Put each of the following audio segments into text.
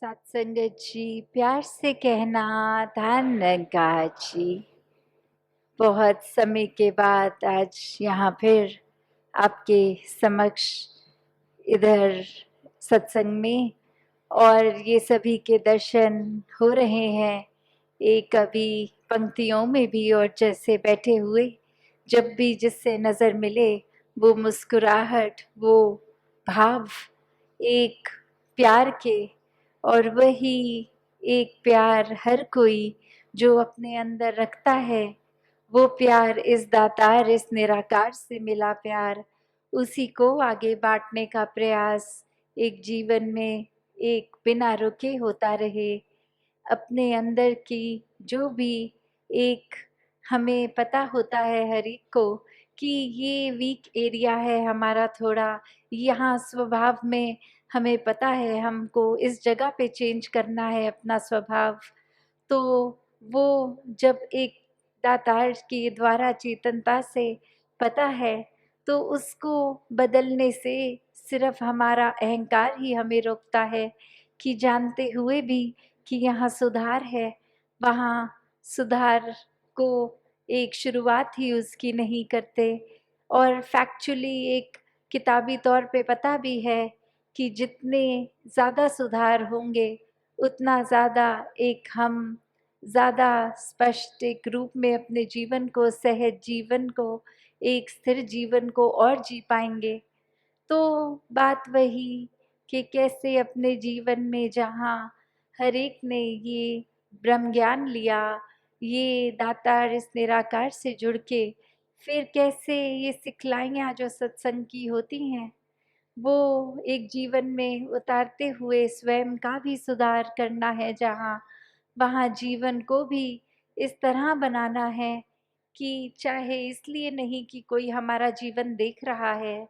सत्संगत जी, प्यार से कहना ध्यान रंगा जी। बहुत समय के बाद आज यहाँ फिर आपके समक्ष इधर सत्संग में और ये सभी के दर्शन हो रहे हैं। एक अभी पंक्तियों में भी और जैसे बैठे हुए जब भी जिससे नज़र मिले वो मुस्कुराहट, वो भाव एक प्यार के, और वही एक प्यार हर कोई जो अपने अंदर रखता है, वो प्यार इस दातार इस निराकार से मिला प्यार, उसी को आगे बांटने का प्रयास एक जीवन में एक बिना रुके होता रहे। अपने अंदर की जो भी एक हमें पता होता है हर एक को कि ये वीक एरिया है हमारा थोड़ा, यहाँ स्वभाव में हमें पता है हमको इस जगह पे चेंज करना है अपना स्वभाव। तो वो जब एक दातार के द्वारा चेतनता से पता है तो उसको बदलने से सिर्फ हमारा अहंकार ही हमें रोकता है कि जानते हुए भी कि यहाँ सुधार है, वहाँ सुधार को एक शुरुआत ही उसकी नहीं करते। और फैक्चुअली एक किताबी तौर पे पता भी है कि जितने ज़्यादा सुधार होंगे उतना ज़्यादा एक हम ज़्यादा स्पष्ट एक रूप में अपने जीवन को, सहज जीवन को, एक स्थिर जीवन को और जी पाएंगे। तो बात वही कि कैसे अपने जीवन में जहाँ हर एक ने ये ब्रह्म ज्ञान लिया, ये दातार इस निराकार से जुड़ के फिर कैसे ये सिखलाइयाँ जो सत्संग की होती हैं वो एक जीवन में उतारते हुए स्वयं का भी सुधार करना है, जहाँ वहाँ जीवन को भी इस तरह बनाना है कि चाहे इसलिए नहीं कि कोई हमारा जीवन देख रहा है,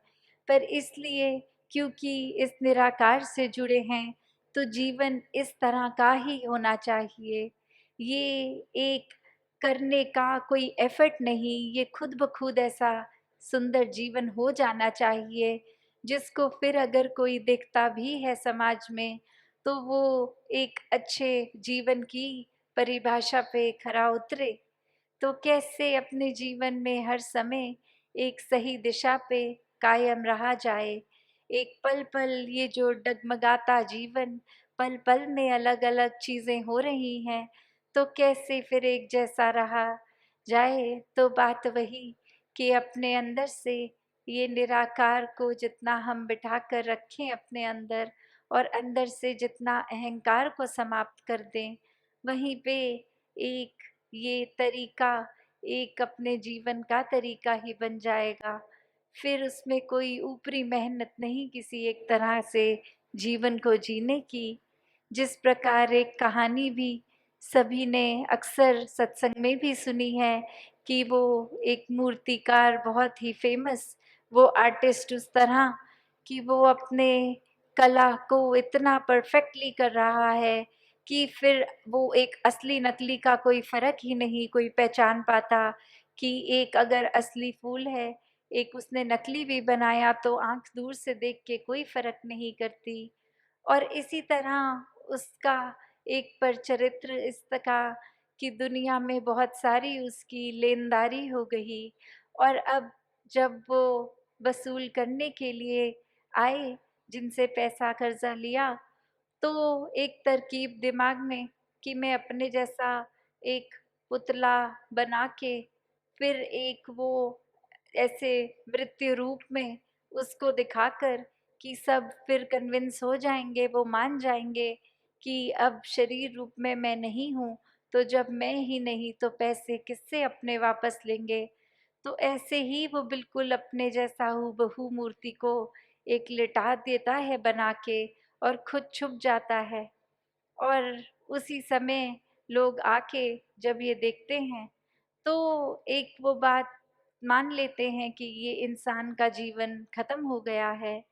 पर इसलिए क्योंकि इस निराकार से जुड़े हैं तो जीवन इस तरह का ही होना चाहिए। ये एक करने का कोई एफर्ट नहीं, ये खुद ब खुद ऐसा सुंदर जीवन हो जाना चाहिए जिसको फिर अगर कोई देखता भी है समाज में तो वो एक अच्छे जीवन की परिभाषा पे खरा उतरे। तो कैसे अपने जीवन में हर समय एक सही दिशा पे कायम रहा जाए। एक पल पल ये जो डगमगाता जीवन, पल पल में अलग अलग चीज़ें हो रही हैं, तो कैसे फिर एक जैसा रहा जाए। तो बात वही कि अपने अंदर से ये निराकार को जितना हम बिठा कर रखें अपने अंदर और अंदर से जितना अहंकार को समाप्त कर दें, वहीं पे एक ये तरीका एक अपने जीवन का तरीका ही बन जाएगा। फिर उसमें कोई ऊपरी मेहनत नहीं किसी एक तरह से जीवन को जीने की। जिस प्रकार एक कहानी भी सभी ने अक्सर सत्संग में भी सुनी है कि वो एक मूर्तिकार बहुत ही फेमस, वो आर्टिस्ट उस तरह कि वो अपने कला को इतना परफेक्टली कर रहा है कि फिर वो एक असली नकली का कोई फ़र्क ही नहीं कोई पहचान पाता कि एक अगर असली फूल है, एक उसने नकली भी बनाया तो आँख दूर से देख के कोई फ़र्क नहीं करती। और इसी तरह उसका एक पर चरित्र इस तरह की दुनिया में बहुत सारी उसकी लेनदारी हो गई और अब जब वो वसूल करने के लिए आए जिनसे पैसा कर्जा लिया, तो एक तरकीब दिमाग में कि मैं अपने जैसा एक पुतला बना के फिर एक वो ऐसे मृत्यु रूप में उसको दिखाकर कि सब फिर कन्विंस हो जाएंगे, वो मान जाएंगे कि अब शरीर रूप में मैं नहीं हूँ, तो जब मैं ही नहीं तो पैसे किससे अपने वापस लेंगे। तो ऐसे ही वो बिल्कुल अपने जैसा हूबहू मूर्ति को एक लिटा देता है बना के और खुद छुप जाता है। और उसी समय लोग आके जब ये देखते हैं तो एक वो बात मान लेते हैं कि ये इंसान का जीवन खत्म हो गया है।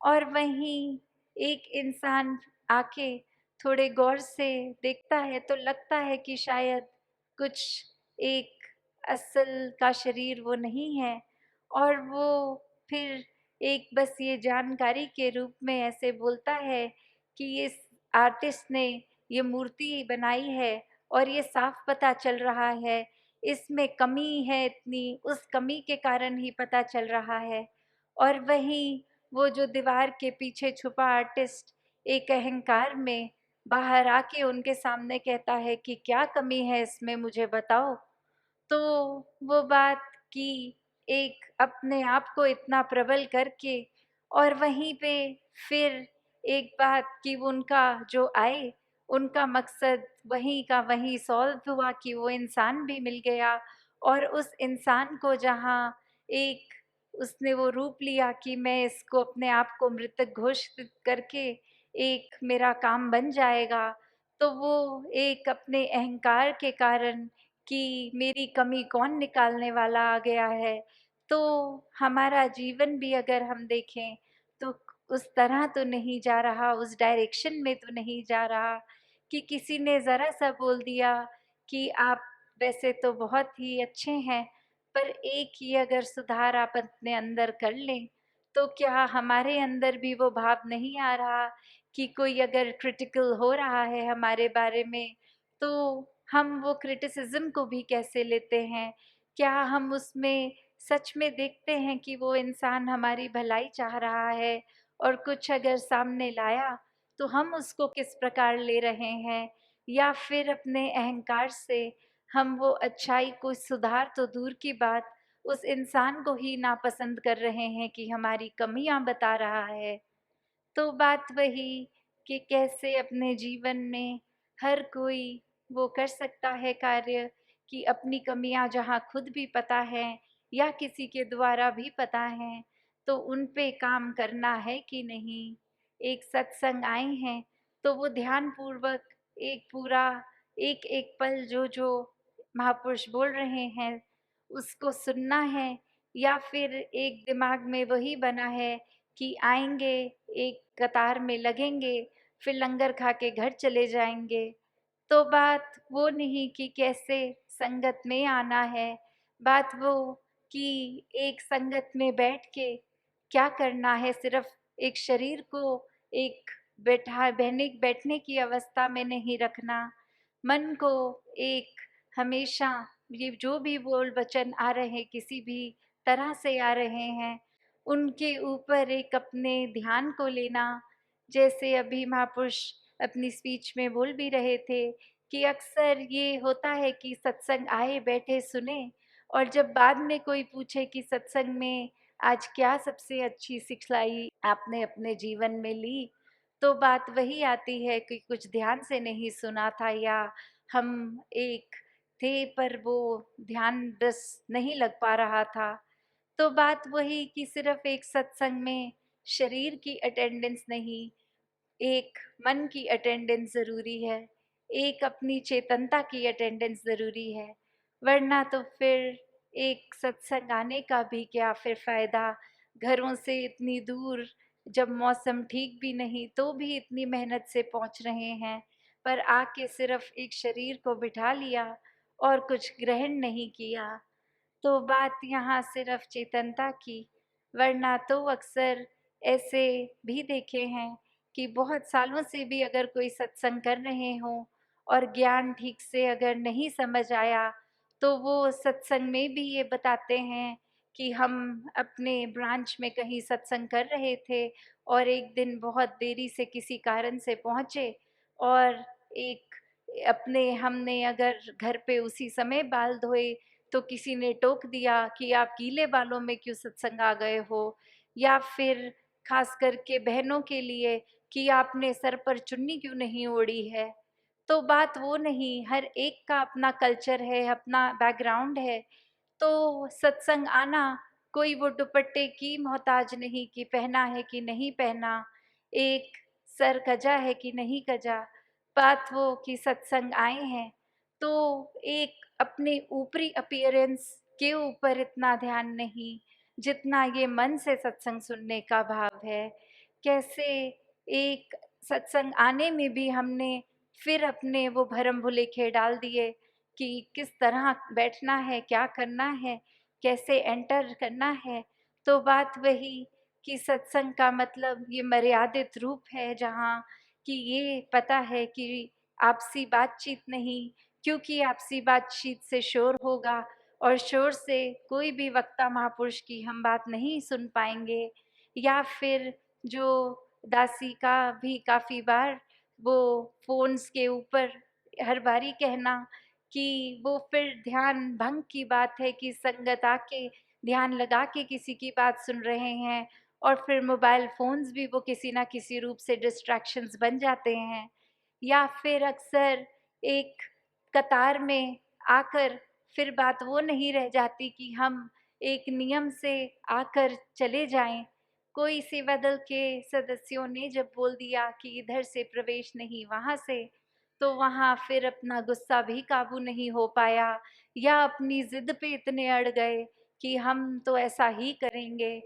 और वहीं एक इंसान आके थोड़े गौर से देखता है तो लगता है कि शायद कुछ एक असल का शरीर वो नहीं है, और वो फिर एक बस ये जानकारी के रूप में ऐसे बोलता है कि इस आर्टिस्ट ने ये मूर्ति बनाई है और ये साफ पता चल रहा है, इसमें कमी है इतनी, उस कमी के कारण ही पता चल रहा है। और वहीं वो जो दीवार के पीछे छुपा आर्टिस्ट एक अहंकार में बाहर आके उनके सामने कहता है कि क्या कमी है इसमें, मुझे बताओ। तो वो बात कि एक अपने आप को इतना प्रबल करके और वहीं पे फिर एक बात कि वो उनका जो आए, उनका मकसद वहीं का वहीं सॉल्व हुआ कि वो इंसान भी मिल गया। और उस इंसान को जहाँ एक उसने वो रूप लिया कि मैं इसको अपने आप को मृतक घोषित करके एक मेरा काम बन जाएगा, तो वो एक अपने अहंकार के कारण कि मेरी कमी कौन निकालने वाला आ गया है। तो हमारा जीवन भी अगर हम देखें तो उस तरह तो नहीं जा रहा, उस डायरेक्शन में तो नहीं जा रहा कि किसी ने ज़रा-सा बोल दिया कि आप वैसे तो बहुत ही अच्छे हैं, पर एक ही अगर सुधार आप अपने अंदर कर लें, तो क्या हमारे अंदर भी वो भाव नहीं आ रहा कि कोई अगर क्रिटिकल हो रहा है हमारे बारे में, तो हम वो क्रिटिसिज़्म को भी कैसे लेते हैं? क्या हम उसमें सच में देखते हैं कि वो इंसान हमारी भलाई चाह रहा है और कुछ अगर सामने लाया, तो हम उसको किस प्रकार ले रहे हैं? या फिर अपने अहंकार से हम वो अच्छाई को सुधार तो दूर की बात, उस इंसान को ही नापसंद कर रहे हैं कि हमारी कमियाँ बता रहा है। तो बात वही कि कैसे अपने जीवन में हर कोई वो कर सकता है कार्य कि अपनी कमियाँ जहाँ खुद भी पता है या किसी के द्वारा भी पता है, तो उन पे काम करना है कि नहीं। एक सत्संग आए हैं, तो वो ध्यानपूर्वक एक पूरा एक-एक पल जो महापुरुष बोल रहे हैं, उसको सुनना है या फिर एक दिमाग में वही बना है कि आएँगे, एक कतार में लगेंगे, फिर लंगर खा के घर चले जाएँगे। तो बात वो नहीं कि कैसे संगत में आना है, बात वो कि एक संगत में बैठ के क्या करना है, सिर्फ़ एक शरीर को एक बैठने की अवस्था में नहीं रखना, मन को एक हमेशा ये जो भी बोल वचन आ रहे, किसी भी तरह से आ रहे हैं, उनके ऊपर एक अपने ध्यान को लेना। जैसे अभी महापुरुष अपनी स्पीच में बोल भी रहे थे कि अक्सर ये होता है कि सत्संग आए, बैठे, सुने और जब बाद में कोई पूछे कि सत्संग में आज क्या सबसे अच्छी सिखलाई आपने अपने जीवन में ली, तो बात वही आती है कि कुछ ध्यान से नहीं सुना था या हम एक थे पर वो ध्यान बस नहीं लग पा रहा था। तो बात वही कि सिर्फ़ एक सत्संग में शरीर की अटेंडेंस नहीं, एक मन की अटेंडेंस ज़रूरी है, एक अपनी चेतनता की अटेंडेंस ज़रूरी है, वरना तो फिर एक सत्संग आने का भी क्या फिर फ़ायदा, घरों से इतनी दूर, जब मौसम ठीक भी नहीं तो भी इतनी मेहनत से पहुँच रहे हैं, पर आके सिर्फ़ एक शरीर को बिठा लिया और कुछ ग्रहण नहीं किया। तो बात यहाँ सिर्फ चेतनता की, वरना तो अक्सर ऐसे भी देखे हैं कि बहुत सालों से भी अगर कोई सत्संग कर रहे हों और ज्ञान ठीक से अगर नहीं समझ आया, तो वो सत्संग में भी ये बताते हैं कि हम अपने ब्रांच में कहीं सत्संग कर रहे थे और एक दिन बहुत देरी से किसी कारण से पहुँचे और एक अपने हमने अगर घर पे उसी समय बाल धोए तो किसी ने टोक दिया कि आप गीले बालों में क्यों सत्संग आ गए हो? या फिर ख़ास करके बहनों के लिए कि आपने सर पर चुन्नी क्यों नहीं ओढ़ी है? तो बात वो नहीं, हर एक का अपना कल्चर है, अपना बैकग्राउंड है। तो सत्संग आना कोई वो दुपट्टे की मोहताज नहीं कि पहना है कि नहीं पहना, एक सर कजा है कि नहीं कजा, बात वो कि सत्संग आए हैं, तो एक अपने ऊपरी अपीयरेंस के ऊपर इतना ध्यान नहीं, जितना ये मन से सत्संग सुनने का भाव है। कैसे एक सत्संग आने में भी हमने फिर अपने वो भरम भुलेखे डाल दिए कि किस तरह बैठना है, क्या करना है, कैसे एंटर करना है। तो बात वही कि सत्संग का मतलब ये मर्यादित रूप है जहाँ कि ये पता है कि आपसी बातचीत नहीं, क्योंकि आपसी बातचीत से शोर होगा और शोर से कोई भी वक्ता महापुरुष की हम बात नहीं सुन पाएंगे। या फिर जो दासी का भी काफ़ी बार वो फ़ोन्स के ऊपर हर बारी कहना कि वो फिर ध्यान भंग की बात है कि संगत आके ध्यान लगा के किसी की बात सुन रहे हैं और फिर मोबाइल फ़ोन्स भी वो किसी ना किसी रूप से डिस्ट्रैक्शंस बन जाते हैं। या फिर अक्सर एक कतार में आकर फिर बात वो नहीं रह जाती कि हम एक नियम से आकर चले जाएँ। कोई सेवा दल के सदस्यों ने जब बोल दिया कि इधर से प्रवेश नहीं वहाँ से, तो वहाँ फिर अपना गुस्सा भी काबू नहीं हो पाया या अपनी ज़िद पे इतने अड़ गए कि हम तो ऐसा ही करेंगे।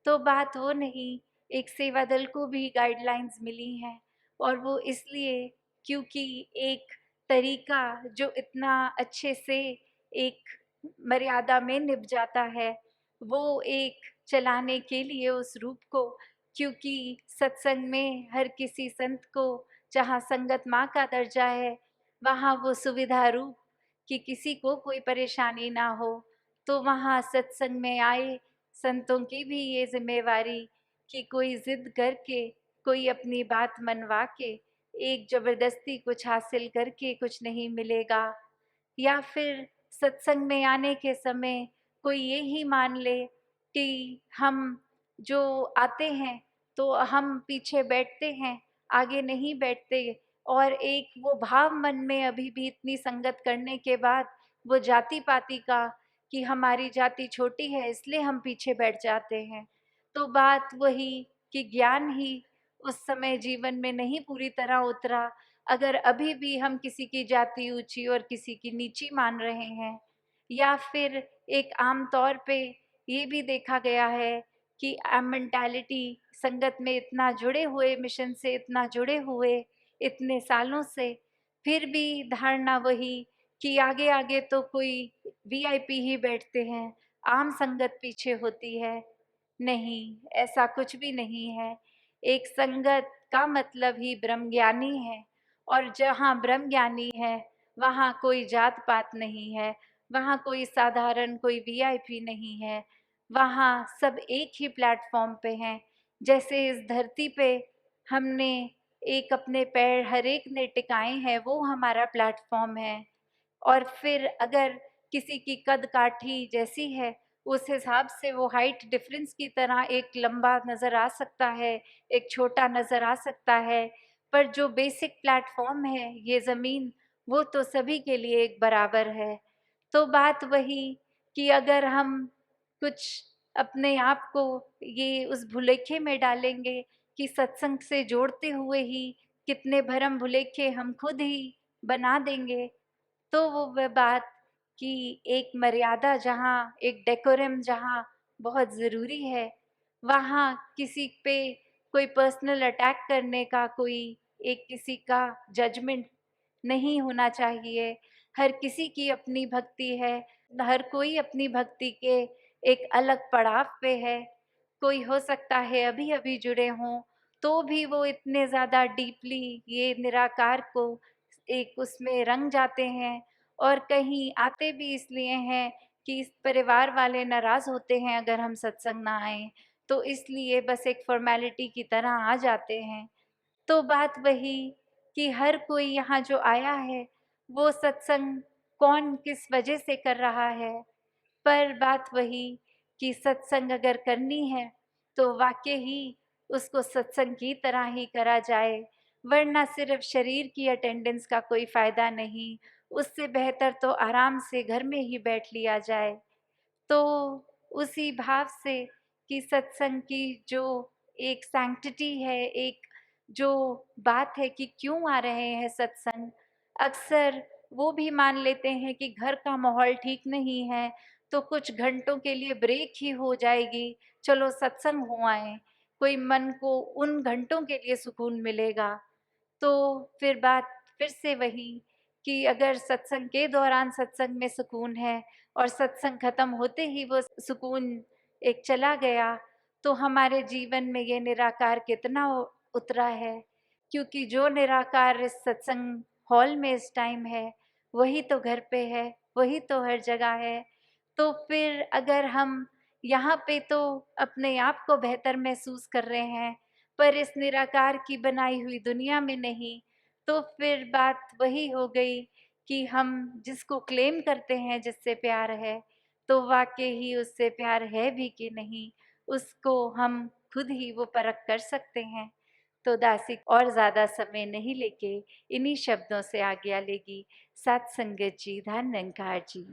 तो बात वो नहीं, एक सेवा दल को भी गाइडलाइंस मिली हैं और वो इसलिए क्योंकि एक तरीका जो इतना अच्छे से एक मर्यादा में निभ जाता है, वो एक चलाने के लिए उस रूप को, क्योंकि सत्संग में हर किसी संत को जहाँ संगत माँ का दर्जा है, वहाँ वो सुविधा रूप कि किसी को कोई परेशानी ना हो, तो वहाँ सत्संग में आए संतों की भी ये ज़िम्मेवारी कि कोई ज़िद करके, कोई अपनी बात मनवा के, एक ज़बरदस्ती कुछ हासिल करके कुछ नहीं मिलेगा। या फिर सत्संग में आने के समय कोई ये ही मान ले कि हम जो आते हैं तो हम पीछे बैठते हैं, आगे नहीं बैठते, और एक वो भाव मन में अभी भी इतनी संगत करने के बाद वो जाति-पाति का कि हमारी जाति छोटी है इसलिए हम पीछे बैठ जाते हैं। तो बात वही कि ज्ञान ही उस समय जीवन में नहीं पूरी तरह उतरा, अगर अभी भी हम किसी की जाति ऊँची और किसी की नीची मान रहे हैं। या फिर एक आम तौर पे ये भी देखा गया है कि मेंटालिटी संगत में इतना जुड़े हुए, मिशन से इतना जुड़े हुए इतने सालों से, फिर भी धारणा वही कि आगे-आगे तो कोई वीआईपी ही बैठते हैं, आम संगत पीछे होती है। नहीं, ऐसा कुछ भी नहीं है। एक संगत का मतलब ही ब्रह्मज्ञानी है और जहाँ ब्रह्मज्ञानी है, वहाँ कोई जात-पात नहीं है, वहाँ कोई साधारण, कोई वीआईपी नहीं है, वहाँ सब एक ही प्लेटफ़ॉर्म पे हैं। जैसे इस धरती पे हमने एक अपने पैर हर एक ने टिकाए हैं, वो हमारा प्लेटफ़ॉर्म है। और फिर अगर किसी की कद-काठी जैसी है, उस हिसाब से वो हाइट डिफ़रेंस की तरह एक लंबा नज़र आ सकता है, एक छोटा नज़र आ सकता है, पर जो बेसिक प्लेटफ़ॉर्म है, ये ज़मीन, वो तो सभी के लिए एक बराबर है। तो बात वही कि अगर हम कुछ अपने आप को ये उस भुलेखे में डालेंगे कि सत्संग से जोड़ते हुए ही कितने भरम-भुलेखे हम खुद ही बना देंगे, तो वह बात कि एक मर्यादा जहाँ, एक डेकोरम जहाँ बहुत ज़रूरी है, वहाँ किसी पे कोई पर्सनल अटैक करने का कोई एक किसी का जजमेंट नहीं होना चाहिए। हर किसी की अपनी भक्ति है, हर कोई अपनी भक्ति के एक अलग पड़ाव पे है। कोई हो सकता है अभी-अभी जुड़े हों, तो भी वो इतने ज़्यादा डीपली ये निराकार को एक उसमें रंग जाते हैं और कहीं आते भी इसलिए हैं कि इस परिवार वाले नाराज़ होते हैं अगर हम सत्संग ना आएँ, तो इसलिए बस एक फ़ॉर्मेलिटी की तरह आ जाते हैं। तो बात वही कि हर कोई यहाँ जो आया है, वो सत्संग कौन किस वजह से कर रहा है, पर बात वही कि सत्संग अगर करनी है, तो वाक़ई ही उसको सत्संग की तरह ही करा जाए, वरना सिर्फ़ शरीर की अटेंडेंस का कोई फ़ायदा नहीं, उससे बेहतर तो आराम से घर में ही बैठ लिया जाए। तो उसी भाव से कि सत्संग की जो एक सैंक्टिटी है, एक जो बात है कि क्यों आ रहे हैं सत्संग, अक्सर वो भी मान लेते हैं कि घर का माहौल ठीक नहीं है, तो कुछ घंटों के लिए ब्रेक ही हो जाएगी, चलो सत्संग हो आएँ, कोई मन को उन घंटों के लिए सुकून मिलेगा। तो फिर बात फिर से वही कि अगर सत्संग के दौरान सत्संग में सुकून है और सत्संग खत्म होते ही वो सुकून एक चला गया, तो हमारे जीवन में ये निराकार कितना उतरा है, क्योंकि जो निराकार इस सत्संग हॉल में इस टाइम है, वही तो घर पे है, वही तो हर जगह है। तो फिर अगर हम यहाँ पे तो अपने आप को बेहतर महसूस कर रहे हैं, पर इस निराकार की बनाई हुई दुनिया में नहीं, तो फिर बात वही हो गई कि हम जिसको क्लेम करते हैं जिससे प्यार है, तो वाक़ई ही उससे प्यार है भी कि नहीं, उसको हम खुद ही वो परख कर सकते हैं। तो दासी और ज़्यादा समय नहीं लेके इन्हीं शब्दों से आज्ञा लेगी। सत संगत जी, धन निरंकार जी।